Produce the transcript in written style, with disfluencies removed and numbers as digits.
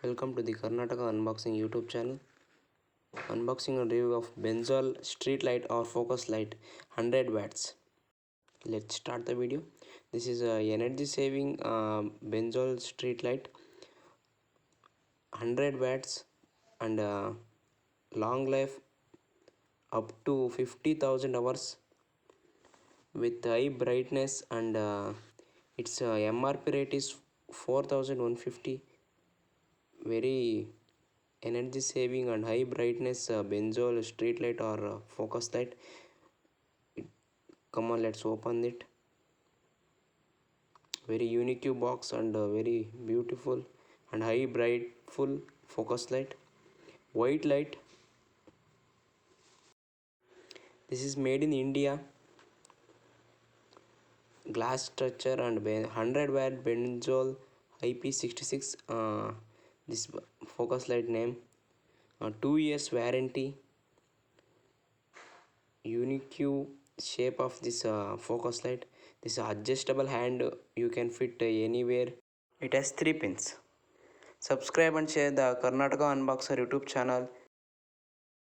Welcome to the Karnataka Unboxing YouTube channel. Unboxing and review of Benzo street light or focus light 100 watts. Let's start the video. This is a energy saving Benzo street light 100 watts and long life up to 50,000 hours with high brightness and its MRP rate is 4,150. Very energy saving and high brightness benzol street light or focus light. Come on, let's open it. Very unique box and very beautiful and high bright full focus light. White light. This is made in India. Glass structure and 100 watt benzol IP66. This focus light name. 2 years warranty. Unique shape of this focus light. This adjustable hand, you can fit anywhere. It has 3 pins. Subscribe and share the Karnataka Unboxer YouTube channel.